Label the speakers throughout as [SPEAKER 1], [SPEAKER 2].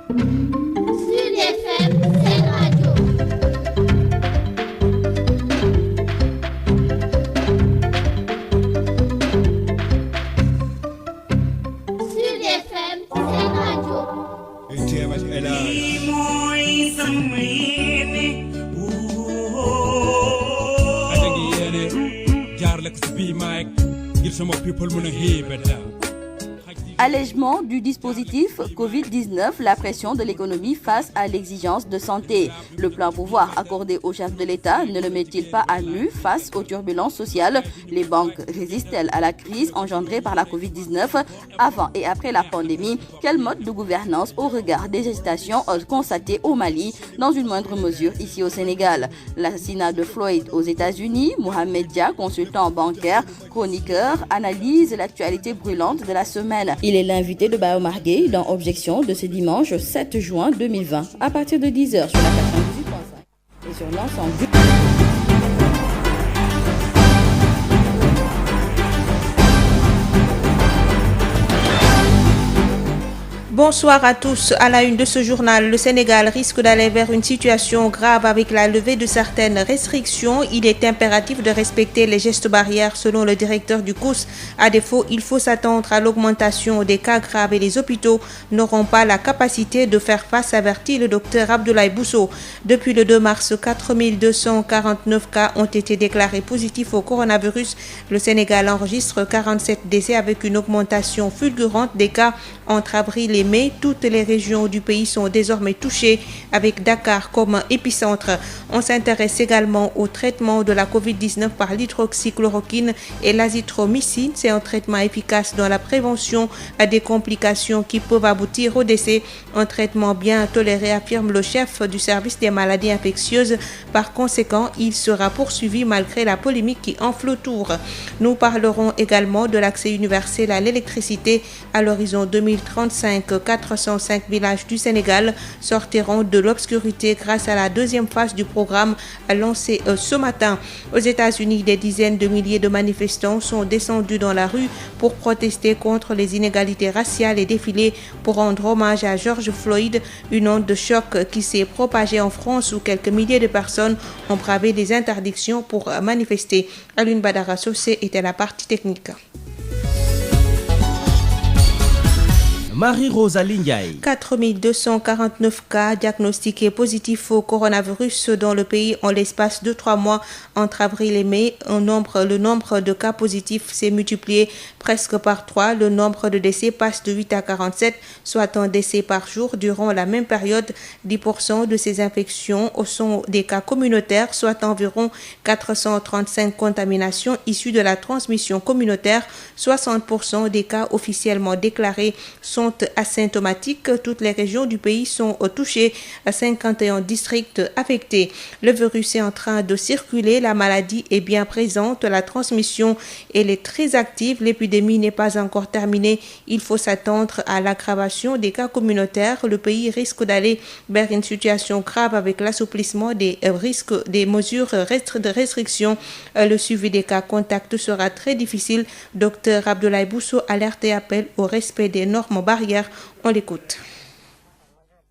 [SPEAKER 1] Sud FM, c'est radio. Sud FM, c'est radio.
[SPEAKER 2] Allègement du dispositif Covid-19, la pression de l'économie face à l'exigence de santé. Le plein pouvoir accordé au chef de l'État ne le met-il pas à nu face aux turbulences sociales? Les banques résistent-elles à la crise engendrée par la Covid-19 avant et après la pandémie? Quel mode de gouvernance au regard des hésitations constatées au Mali, dans une moindre mesure ici au Sénégal? L'assassinat de Floyd aux États-Unis, Mohamed Dia, consultant bancaire, chroniqueur, analyse l'actualité brûlante de la semaine. Il est l'invité de Bao Marguet dans Objection de ce dimanche 7 juin 2020 à partir de 10h sur la 98.5 et sur l'ensemble du...
[SPEAKER 3] Bonsoir à tous. À la une de ce journal, le Sénégal risque d'aller vers une situation grave avec la levée de certaines restrictions. Il est impératif de respecter les gestes barrières selon le directeur du COUS. À défaut, il faut s'attendre à l'augmentation des cas graves et les hôpitaux n'auront pas la capacité de faire face, avertit le docteur Abdoulaye Bousso. Depuis le 2 mars, 4249 cas ont été déclarés positifs au coronavirus. Le Sénégal enregistre 47 décès avec une augmentation fulgurante des cas entre avril et mai. Toutes les régions du pays sont désormais touchées avec Dakar comme épicentre. On s'intéresse également au traitement de la Covid-19 par l'hydroxychloroquine et l'azithromycine. C'est un traitement efficace dans la prévention des complications qui peuvent aboutir au décès. Un traitement bien toléré, affirme le chef du service des maladies infectieuses. Par conséquent, il sera poursuivi malgré la polémique qui enfle autour. Nous parlerons également de l'accès universel à l'électricité à l'horizon 2035. 405 villages du Sénégal sortiront de l'obscurité grâce à la deuxième phase du programme lancé ce matin. Aux États-Unis, des dizaines de milliers de manifestants sont descendus dans la rue pour protester contre les inégalités raciales et défiler pour rendre hommage à George Floyd. Une onde de choc qui s'est propagée en France où quelques milliers de personnes ont bravé des interdictions pour manifester. Alioune Badara Socé était la partie technique.
[SPEAKER 4] Marie-Rosalie Ndiaye.
[SPEAKER 3] 4249 cas diagnostiqués positifs au coronavirus dans le pays en l'espace de 3 mois entre avril et mai. Le nombre de cas positifs s'est multiplié presque par 3. Le nombre de décès passe de 8 à 47, soit un décès par jour. Durant la même période, 10% de ces infections sont des cas communautaires, soit environ 435 contaminations issues de la transmission communautaire. 60% des cas officiellement déclarés sont asymptomatiques. Toutes les régions du pays sont touchées, 51 districts affectés. Le virus est en train de circuler, la maladie est bien présente, la transmission elle est très active, l'épidémie n'est pas encore terminée. Il faut s'attendre à l'aggravation des cas communautaires. Le pays risque d'aller vers une situation grave avec l'assouplissement des mesures de restriction. Le suivi des cas contacts sera très difficile. Docteur Abdoulaye Bousso alerte et appelle au respect des normes barrières. On l'écoute.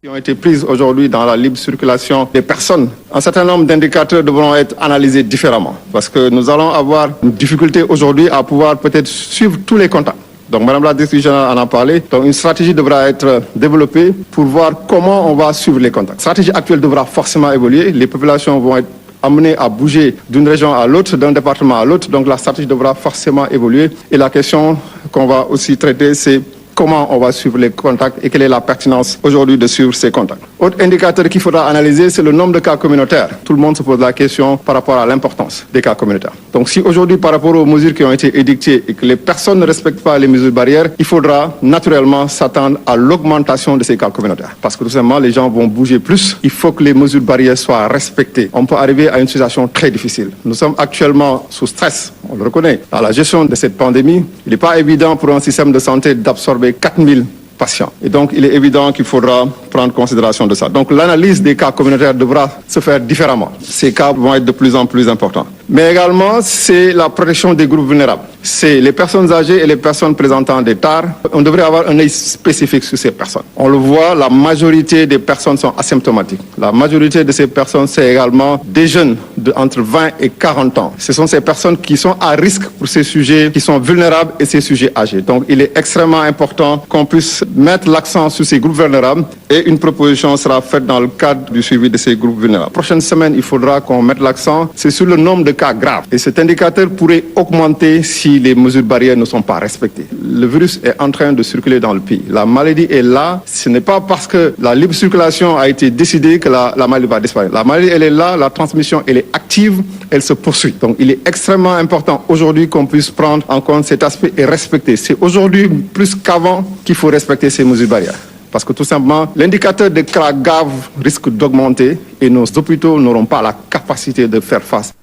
[SPEAKER 5] Qui ont été prises aujourd'hui dans la libre circulation des personnes. Un certain nombre d'indicateurs devront être analysés différemment parce que nous allons avoir une difficulté aujourd'hui à pouvoir peut-être suivre tous les contacts. Donc Madame la Directrice Générale en a parlé. Donc une stratégie devra être développée pour voir comment on va suivre les contacts. La stratégie actuelle devra forcément évoluer. Les populations vont être amenées à bouger d'une région à l'autre, d'un département à l'autre. Donc la stratégie devra forcément évoluer. Et la question qu'on va aussi traiter, c'est comment on va suivre les contacts et quelle est la pertinence aujourd'hui de suivre ces contacts. Autre indicateur qu'il faudra analyser, c'est le nombre de cas communautaires. Tout le monde se pose la question par rapport à l'importance des cas communautaires. Donc si aujourd'hui, par rapport aux mesures qui ont été édictées et que les personnes ne respectent pas les mesures barrières, il faudra naturellement s'attendre à l'augmentation de ces cas communautaires. Parce que tout simplement, les gens vont bouger plus. Il faut que les mesures barrières soient respectées. On peut arriver à une situation très difficile. Nous sommes actuellement sous stress, on le reconnaît. Dans la gestion de cette pandémie, il n'est pas évident pour un système de santé d'absorber 4000 patients. Et donc, il est évident qu'il faudra prendre considération de ça. Donc, l'analyse des cas communautaires devra se faire différemment. Ces cas vont être de plus en plus importants. mais également c'est la protection des groupes vulnérables. C'est les personnes âgées et les personnes présentant des tares. On devrait avoir un œil spécifique sur ces personnes. On le voit, la majorité des personnes sont asymptomatiques. La majorité de ces personnes, c'est également des jeunes entre 20 et 40 ans. Ce sont ces personnes qui sont à risque pour ces sujets qui sont vulnérables et ces sujets âgés. Donc il est extrêmement important qu'on puisse mettre l'accent sur ces groupes vulnérables et une proposition sera faite dans le cadre du suivi de ces groupes vulnérables. Prochaine semaine, il faudra qu'on mette l'accent, c'est sur le nombre de cas graves. Et cet indicateur pourrait augmenter si les mesures barrières ne sont pas respectées. Le virus est en train de circuler dans le pays. La maladie est là. Ce n'est pas parce que la libre circulation a été décidée que la maladie va disparaître. La maladie, elle est là, la transmission, elle est active, elle se poursuit. Donc il est extrêmement important aujourd'hui qu'on puisse prendre en compte cet aspect et respecter. C'est aujourd'hui plus qu'avant qu'il faut respecter ces mesures barrières. Parce que tout simplement, l'indicateur de cas graves risque d'augmenter et nos hôpitaux n'auront pas la capacité de faire face.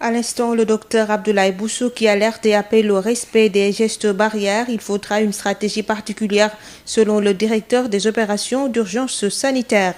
[SPEAKER 3] À l'instant, le docteur Abdoulaye Bousso qui alerte et appelle au respect des gestes barrières. Il faudra une stratégie particulière selon le directeur des opérations d'urgence sanitaire.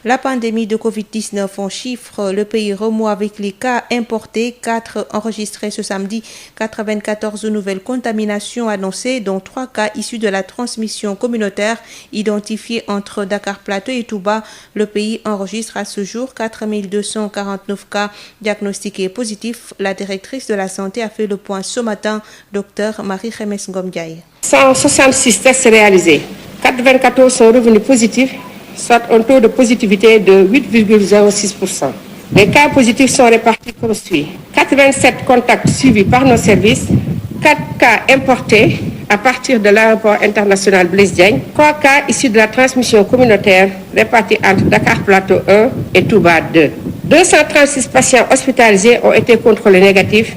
[SPEAKER 3] La pandémie de Covid-19 en chiffres, le pays remoue avec les cas importés, 4 enregistrés ce samedi, 94 nouvelles contaminations annoncées, dont 3 cas issus de la transmission communautaire identifiés entre Dakar Plateau et Touba. Le pays enregistre à ce jour 4249 cas diagnostiqués positifs. La directrice de la santé a fait le point ce matin, Dr Marie-Khémesse Ngom-Ndiaye.
[SPEAKER 4] 166 tests réalisés, 94 sont revenus positifs, soit un taux de positivité de 8,06%. Les cas positifs sont répartis comme suit. 87 contacts suivis par nos services, 4 cas importés à partir de l'aéroport international Blaise Diagne, 3 cas issus de la transmission communautaire répartis entre Dakar Plateau 1 et Touba 2. 236 patients hospitalisés ont été contrôlés négatifs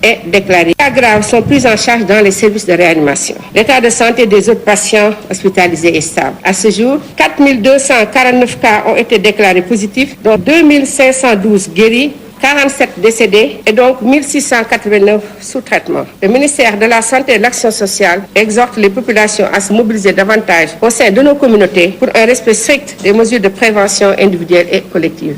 [SPEAKER 4] et déclarés. Les cas graves sont pris en charge dans les services de réanimation. L'état de santé des autres patients hospitalisés est stable. À ce jour, 4249 cas ont été déclarés positifs, dont 2512 guéris, 47 décédés et donc 1689 sous traitement. Le ministère de la Santé et de l'Action sociale exhorte les populations à se mobiliser davantage au sein de nos communautés pour un respect strict des mesures de prévention individuelle et collective.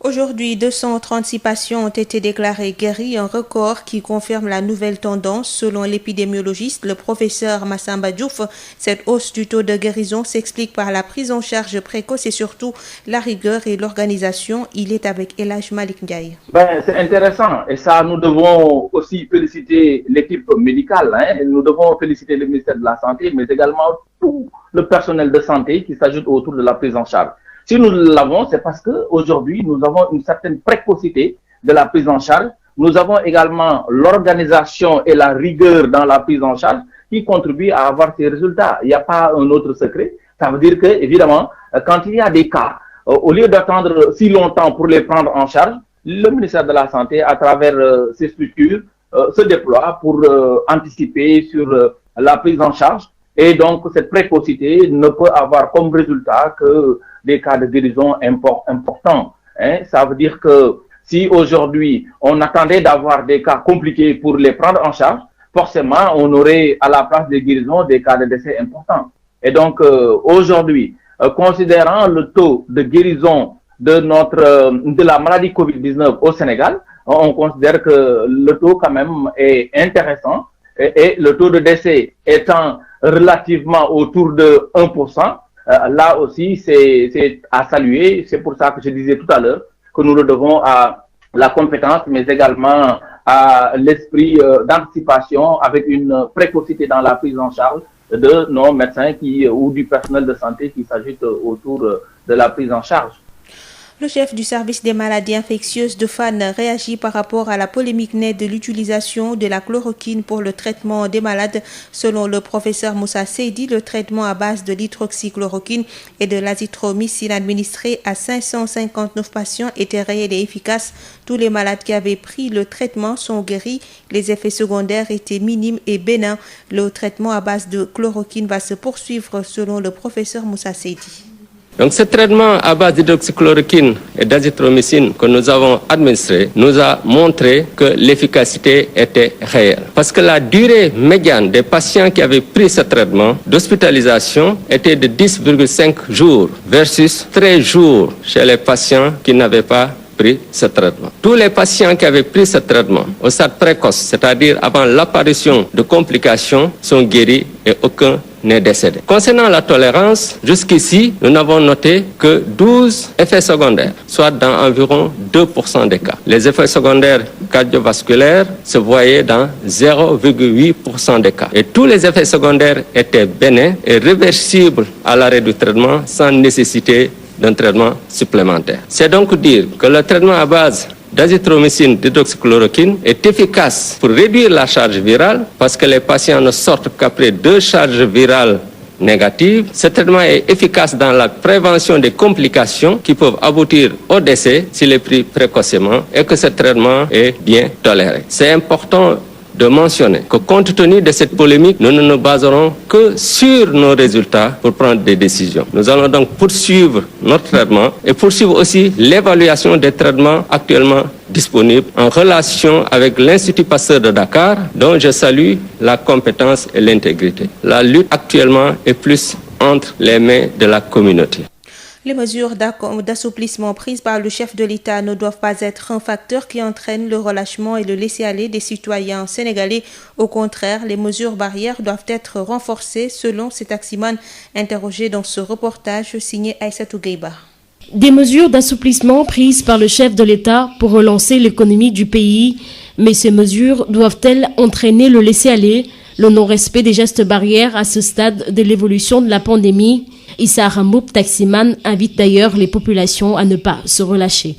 [SPEAKER 3] Aujourd'hui, 236 patients ont été déclarés guéris, un record qui confirme la nouvelle tendance. Selon l'épidémiologiste, le professeur Massamba Diouf, cette hausse du taux de guérison s'explique par la prise en charge précoce et surtout la rigueur et l'organisation. Il est avec El Hadj Malick Ndiaye.
[SPEAKER 6] C'est intéressant et ça, nous devons aussi féliciter l'équipe médicale. Nous devons féliciter le ministère de la Santé, mais également tout le personnel de santé qui s'ajoute autour de la prise en charge. Si nous l'avons, c'est parce qu'aujourd'hui, nous avons une certaine précocité de la prise en charge. Nous avons également l'organisation et la rigueur dans la prise en charge qui contribuent à avoir ces résultats. Il n'y a pas un autre secret. Ça veut dire que, évidemment, quand il y a des cas, au lieu d'attendre si longtemps pour les prendre en charge, le ministère de la Santé, à travers ses structures, se déploie pour anticiper sur la prise en charge. Et donc, cette précocité ne peut avoir comme résultat que des cas de guérison importants. Ça veut dire que si aujourd'hui, on attendait d'avoir des cas compliqués pour les prendre en charge, forcément, on aurait à la place des guérisons des cas de décès importants. Et donc, aujourd'hui, considérant le taux de guérison de la maladie Covid-19 au Sénégal, on considère que le taux quand même est intéressant et le taux de décès étant relativement autour de 1%, là aussi c'est à saluer. C'est pour ça que je disais tout à l'heure que nous le devons à la compétence, mais également à l'esprit d'anticipation avec une précocité dans la prise en charge de nos médecins ou du personnel de santé qui s'ajoute autour de la prise en charge.
[SPEAKER 3] Le chef du service des maladies infectieuses de Fann réagit par rapport à la polémique née de l'utilisation de la chloroquine pour le traitement des malades. Selon le professeur Moussa Seydi, le traitement à base de l'hydroxychloroquine et de l'azithromycine administré à 559 patients était réel et efficace. Tous les malades qui avaient pris le traitement sont guéris. Les effets secondaires étaient minimes et bénins. Le traitement à base de chloroquine va se poursuivre selon le professeur Moussa Seydi.
[SPEAKER 7] Donc ce traitement à base d'hydroxychloroquine et d'azithromycine que nous avons administré nous a montré que l'efficacité était réelle. Parce que la durée médiane des patients qui avaient pris ce traitement d'hospitalisation était de 10,5 jours versus 13 jours chez les patients qui n'avaient pas pris ce traitement. Tous les patients qui avaient pris ce traitement au stade précoce, c'est-à-dire avant l'apparition de complications, sont guéris et aucun n'est décédé. Concernant la tolérance, jusqu'ici, nous n'avons noté que 12 effets secondaires, soit dans environ 2% des cas. Les effets secondaires cardiovasculaires se voyaient dans 0,8% des cas. Et tous les effets secondaires étaient bénins et réversibles à l'arrêt du traitement sans nécessiter d'un traitement supplémentaire. C'est donc dire que le traitement à base d'azithromycine, d'hydroxychloroquine est efficace pour réduire la charge virale parce que les patients ne sortent qu'après 2 charges virales négatives. Ce traitement est efficace dans la prévention des complications qui peuvent aboutir au décès s'il est pris précocement et que ce traitement est bien toléré. C'est important de mentionner que compte tenu de cette polémique, nous ne nous baserons que sur nos résultats pour prendre des décisions. Nous allons donc poursuivre notre traitement et poursuivre aussi l'évaluation des traitements actuellement disponibles en relation avec l'Institut Pasteur de Dakar, dont je salue la compétence et l'intégrité. La lutte actuellement est plus entre les mains de la communauté.
[SPEAKER 3] Les mesures d'assouplissement prises par le chef de l'État ne doivent pas être un facteur qui entraîne le relâchement et le laisser-aller des citoyens sénégalais. Au contraire, les mesures barrières doivent être renforcées selon ces taximans interrogés dans ce reportage signé Aïssatou Gueiba.
[SPEAKER 8] Des mesures d'assouplissement prises par le chef de l'État pour relancer l'économie du pays, mais ces mesures doivent-elles entraîner le laisser-aller, le non-respect des gestes barrières à ce stade de l'évolution de la pandémie? Issa Ramboub, taximan, invite d'ailleurs les populations à ne pas se relâcher.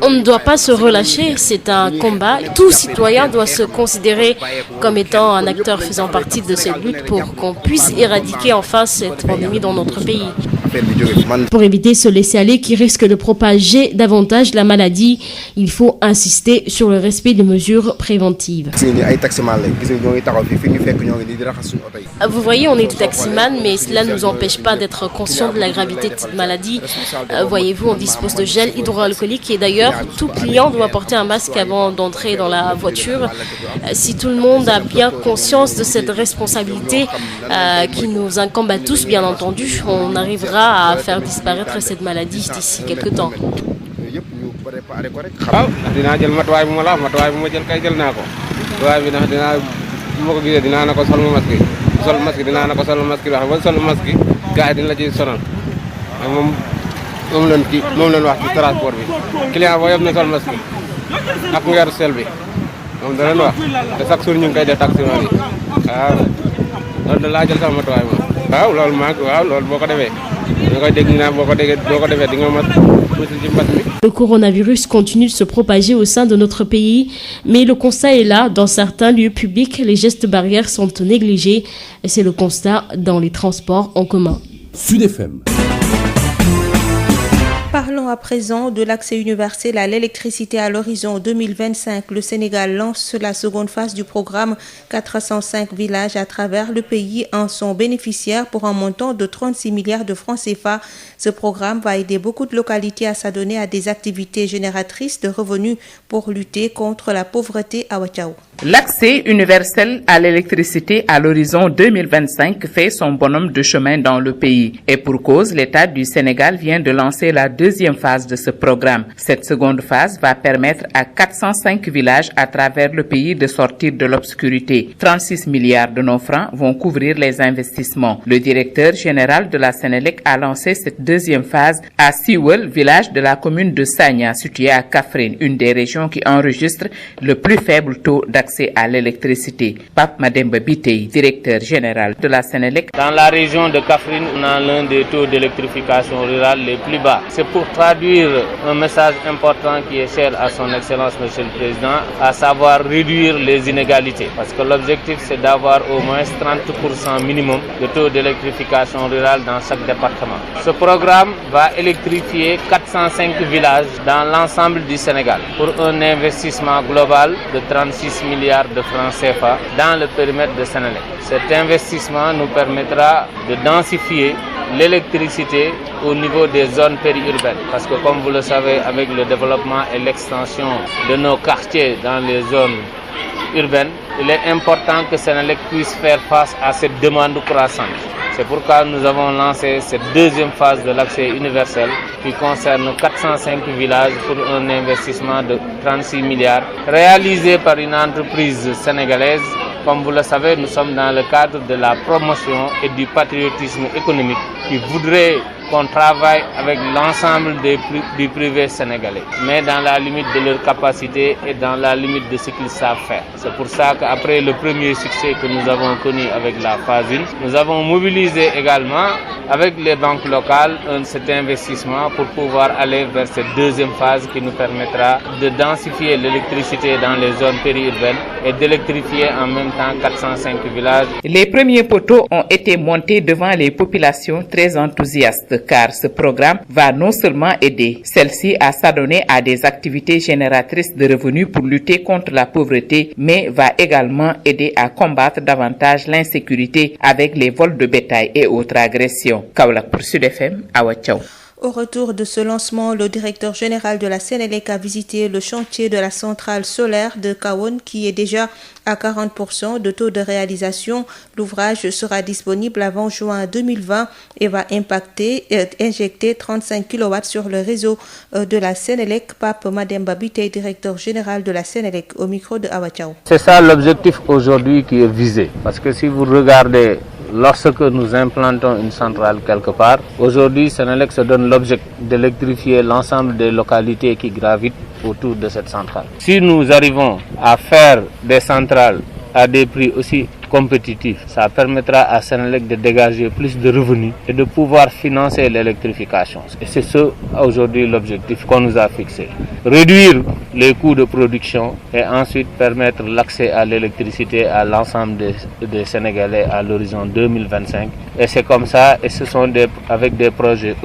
[SPEAKER 8] On ne doit pas se relâcher, c'est un combat. Tout citoyen doit se considérer comme étant un acteur faisant partie de cette lutte pour qu'on puisse éradiquer enfin cette pandémie dans notre pays. Pour éviter ce laisser-aller qui risque de propager davantage la maladie, il faut insister sur le respect des mesures préventives. Vous voyez, on est des taximans, mais cela ne nous empêche pas d'être conscients de la gravité de cette maladie. Voyez-vous, on dispose de gel hydroalcoolique et d'ailleurs, tout client doit porter un masque avant d'entrer dans la voiture. Si tout le monde a bien conscience de cette responsabilité qui nous incombe à tous, bien entendu, on arrivera à faire disparaître cette maladie d'ici quelques temps. Le coronavirus continue de se propager au sein de notre pays, mais le constat est là. Dans certains lieux publics, les gestes barrières sont négligés. Et c'est le constat dans les transports en commun.
[SPEAKER 9] Sud FM.
[SPEAKER 3] Parlons à présent de l'accès universel à l'électricité à l'horizon 2025. Le Sénégal lance la seconde phase du programme. 405 villages à travers le pays en sont bénéficiaires pour un montant de 36 milliards de francs CFA. Ce programme va aider beaucoup de localités à s'adonner à des activités génératrices de revenus pour lutter contre la pauvreté à Ouachao.
[SPEAKER 10] L'accès universel à l'électricité à l'horizon 2025 fait son bonhomme de chemin dans le pays. Et pour cause, l'État du Sénégal vient de lancer la deuxième phase de ce programme. Cette seconde phase va permettre à 405 villages à travers le pays de sortir de l'obscurité. 36 milliards de nos francs vont couvrir les investissements. Le directeur général de la Sénélec a lancé cette deuxième phase à Siwel, village de la commune de Sagna, situé à Kaffrine, une des régions qui enregistre le plus faible taux d'accès à l'électricité. Pape Mademba Bitey, directeur général de la Sénélec.
[SPEAKER 11] Dans la région de Kaffrine, on a l'un des taux d'électrification rurale les plus bas. C'est pour traduire un message important qui est cher à son Excellence Monsieur le Président, à savoir réduire les inégalités. Parce que l'objectif, c'est d'avoir au moins 30% minimum de taux d'électrification rurale dans chaque département. Ce programme va électrifier 405 villages dans l'ensemble du Sénégal pour un investissement global de 36 milliards de francs CFA dans le périmètre de Sénélec. Cet investissement nous permettra de densifier l'électricité au niveau des zones périurbaines. Parce que comme vous le savez, avec le développement et l'extension de nos quartiers dans les zones urbaines, il est important que Sénélec puisse faire face à cette demande croissante. C'est pourquoi nous avons lancé cette deuxième phase de l'accès universel qui concerne 405 villages pour un investissement de 36 milliards réalisé par une entreprise sénégalaise. Comme vous le savez, nous sommes dans le cadre de la promotion et du patriotisme économique qui voudrait qu'on travaille avec l'ensemble du privé sénégalais, mais dans la limite de leur capacité et dans la limite de ce qu'ils savent faire. C'est pour ça qu'après le premier succès que nous avons connu avec la phase 1, nous avons mobilisé également avec les banques locales cet investissement pour pouvoir aller vers cette deuxième phase qui nous permettra de densifier l'électricité dans les zones périurbaines et d'électrifier en même temps 405 villages.
[SPEAKER 10] Les premiers poteaux ont été montés devant les populations très enthousiastes car ce programme va non seulement aider celles-ci à s'adonner à des activités génératrices de revenus pour lutter contre la pauvreté, mais va également aider à combattre davantage l'insécurité avec les vols de bétail et autres agressions. Kaolack pour Sud FM, Awa Thiaw.
[SPEAKER 3] Au retour de ce lancement, le directeur général de la Sénélec a visité le chantier de la centrale solaire de Kahone qui est déjà à 40% de taux de réalisation. L'ouvrage sera disponible avant juin 2020 et va injecter 35 kW sur le réseau de la Sénélec. Pape Mademba Biteye, directeur général de la Sénélec, au micro de Awa Thiaw.
[SPEAKER 11] C'est ça l'objectif aujourd'hui qui est visé. Parce que si vous regardez, lorsque nous implantons une centrale quelque part, aujourd'hui Sénélec se donne l'objectif d'électrifier l'ensemble des localités qui gravitent autour de cette centrale. Si nous arrivons à faire des centrales à des prix aussi compétitifs, ça permettra à Sénélec de dégager plus de revenus et de pouvoir financer l'électrification. Et c'est ça aujourd'hui l'objectif qu'on nous a fixé. Réduire les coûts de production et ensuite permettre l'accès à l'électricité à l'ensemble des Sénégalais à l'horizon 2025. Et c'est comme ça, et ce sont avec des projets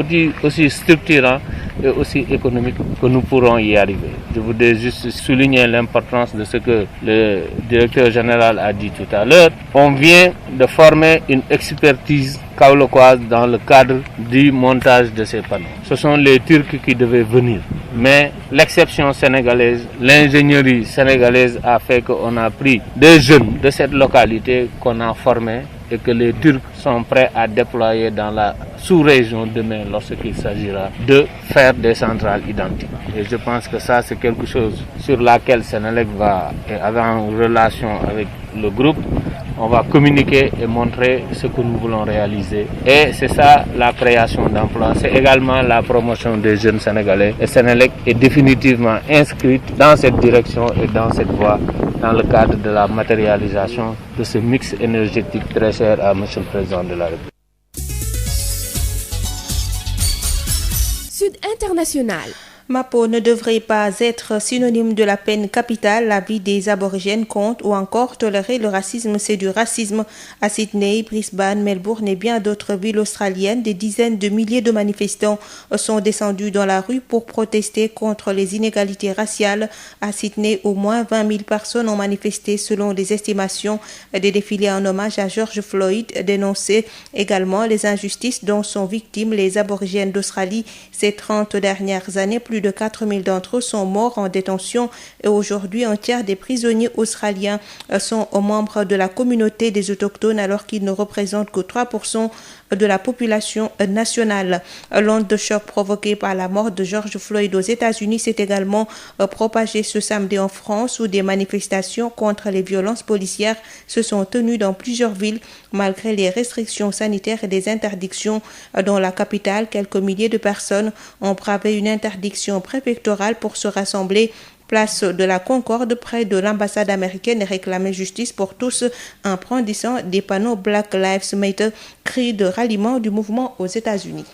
[SPEAKER 11] aussi structurants et aussi économiques que nous pourrons y arriver. Je voudrais juste souligner l'importance de ce que le directeur général a dit tout à l'heure. On vient de former une expertise kaolackoise dans le cadre du montage de ces panneaux. Ce sont les Turcs qui devaient venir. Mais l'exception sénégalaise, l'ingénierie sénégalaise a fait qu'on a pris des jeunes de cette localité qu'on a formés et que les Turcs sont prêts à déployer dans la sous-région demain lorsqu'il s'agira de faire des centrales identiques. Et je pense que ça, c'est quelque chose sur laquelle Sénélec va avoir une relation avec le groupe. On va communiquer et montrer ce que nous voulons réaliser. Et c'est ça la création d'emplois. C'est également la promotion des jeunes Sénégalais. Et Sénélec est définitivement inscrite dans cette direction et dans cette voie dans le cadre de la matérialisation de ce mix énergétique très cher à M. le Président de la République.
[SPEAKER 9] Sud International.
[SPEAKER 3] Mapo ne devrait pas être synonyme de la peine capitale. La vie des aborigènes compte, ou encore tolérer le racisme, c'est du racisme. À Sydney, Brisbane, Melbourne et bien d'autres villes australiennes, des dizaines de milliers de manifestants sont descendus dans la rue pour protester contre les inégalités raciales. À Sydney, au moins 20 000 personnes ont manifesté selon les estimations. Des défilés en hommage à George Floyd dénonçaient également les injustices dont sont victimes les aborigènes d'Australie ces 30 dernières années. Plus de 4 000 d'entre eux sont morts en détention et aujourd'hui un tiers des prisonniers australiens sont membres de la communauté des autochtones alors qu'ils ne représentent que 3% de la population nationale. L'onde de choc provoquée par la mort de George Floyd aux États-Unis s'est également propagée ce samedi en France où des manifestations contre les violences policières se sont tenues dans plusieurs villes malgré les restrictions sanitaires et des interdictions. Dans la capitale, quelques milliers de personnes ont bravé une interdiction préfectorale pour se rassembler place de la Concorde près de l'ambassade américaine et réclamer justice pour tous en brandissant des panneaux Black Lives Matter, cri de ralliement du mouvement aux États-Unis.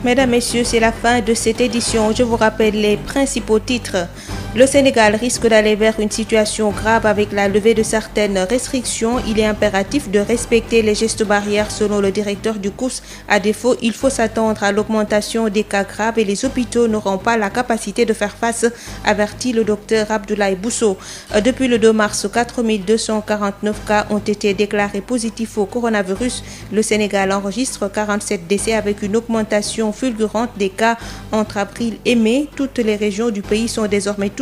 [SPEAKER 3] Mesdames, Messieurs, c'est la fin de cette édition. Je vous rappelle les principaux titres. Le Sénégal risque d'aller vers une situation grave avec la levée de certaines restrictions. Il est impératif de respecter les gestes barrières selon le directeur du COUS. À défaut, il faut s'attendre à l'augmentation des cas graves et les hôpitaux n'auront pas la capacité de faire face, avertit le docteur Abdoulaye Bousso. Depuis le 2 mars, 4249 cas ont été déclarés positifs au coronavirus. Le Sénégal enregistre 47 décès avec une augmentation fulgurante des cas entre avril et mai. Toutes les régions du pays sont désormais touchées,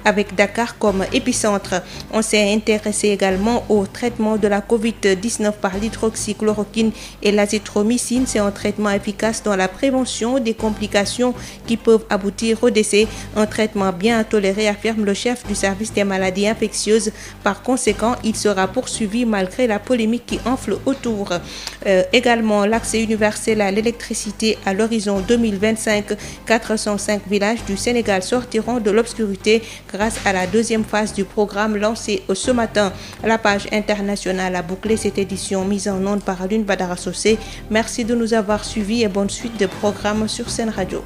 [SPEAKER 3] avec Dakar comme épicentre. On s'est intéressé également au traitement de la COVID-19 par l'hydroxychloroquine et l'azithromycine. C'est un traitement efficace dans la prévention des complications qui peuvent aboutir au décès. Un traitement bien toléré, affirme le chef du service des maladies infectieuses. Par conséquent, il sera poursuivi malgré la polémique qui enfle autour. Également, l'accès universel à l'électricité à l'horizon 2025. 405 villages du Sénégal sortiront de l'obscurité grâce à la deuxième phase du programme lancé ce matin. La page internationale a bouclé cette édition mise en onde par Alioune Badara Socé. Merci de nous avoir suivis et bonne suite de programmes sur Sen Radio.